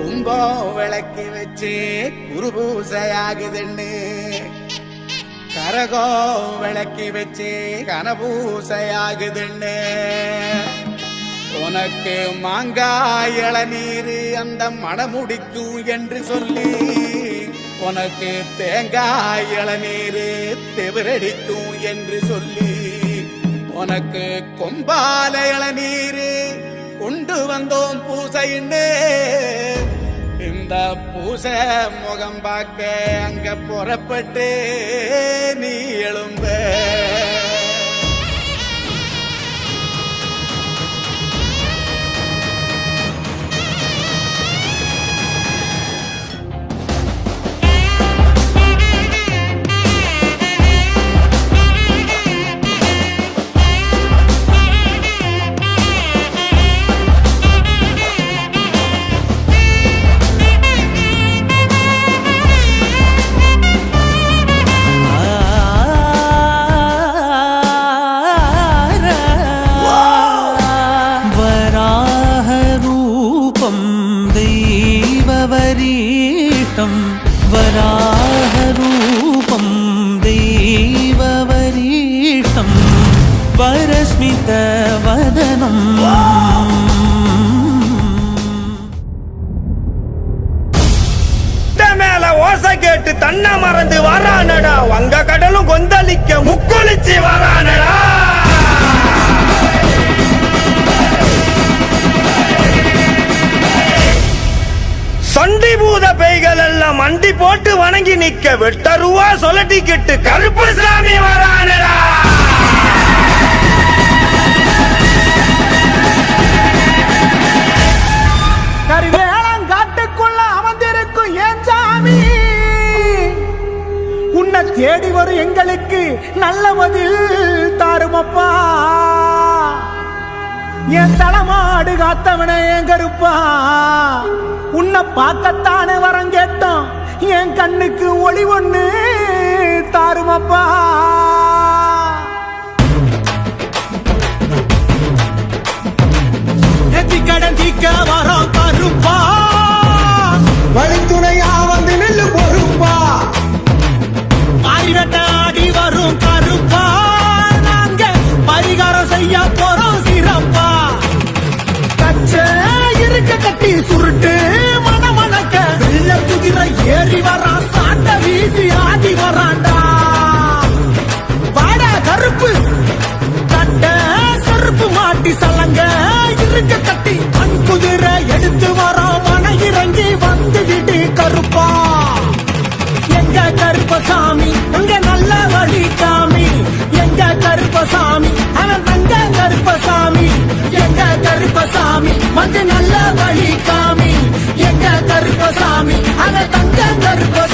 கும்பம் விளக்கி வச்சு குருபூசையாகுதுன்னு கரகம் விளக்கி வச்சு கனபூசையாகுதுன்னு உனக்கு மாங்காய் இளநீர் அந்த மணமுடிக்கும் என்று சொல்லி உனக்கு தேங்காய் இளநீர் தெவிரடிக்கும் என்று சொல்லி உனக்கு கொம்பால இளநீர் கொண்டு வந்தோம் பூசைன்னு இந்த பூசை முகம் பார்க்க அங்க புறப்பட்டு நீ எழும்ப वराहरूपं दैववरीष्टं वरस्मितवदनम् மேல ஓசை கேட்டு தன்னை மறந்து வரானடா வங்க கடலும் கொந்தளிக்க முக்குளிச்சு வரானடா சண்டிபூத பேய்கள் எல்லாம் மண்டி போட்டு வணங்கி நிக்க வெட்டருவா சொல்லட்டிக்கிட்டு கருப்பு சாமி வரானடா கருவேலங்காட்டுக்குள்ள அமர்ந்திருக்கும் ஏன் சாமி உன்னை தேடி வரும் எங்களுக்கு நல்ல பதில் தாருமப்பா என் தலைமாடு காத்தவன என் கருப்பா உன்னை பார்க்கத்தானே வரம் கேட்டோம் என் கண்ணுக்கு ஒளி ஒண்ணு தாருமப்பா கடன் தீக்க வரோம் கருப்பா வழித்துணையா வந்து நெல்லு பொறுப்பா மாறிவட்ட ஆடி வரும் கருப்பா நாங்க பரிகாரம் செய்ய போறோம் சிறப்பா கச்ச இருக்க கட்டி சுருட்டு மனமணக்க வெள்ள குதிரை ஏறி வரான் சாட்ட வீசி ஆடி வராண்டா வாடா கருப்பு கட்ட கருப்பு மாட்டி சலங்க இருக்க கட்டி மண் குதிரை எடுத்து வரோம் மன இறங்கி வந்து விடு கருப்பா எங்க கருப்பசாமி அங்க நல்ல வழி காமி எங்க கருப்பசாமி அவன் தங்க கருப்பசாமி எங்க கருப்பசாமி வந்து நல்ல வழி காமி எங்க கருப்பசாமி அவன் தங்க கருப்பசாமி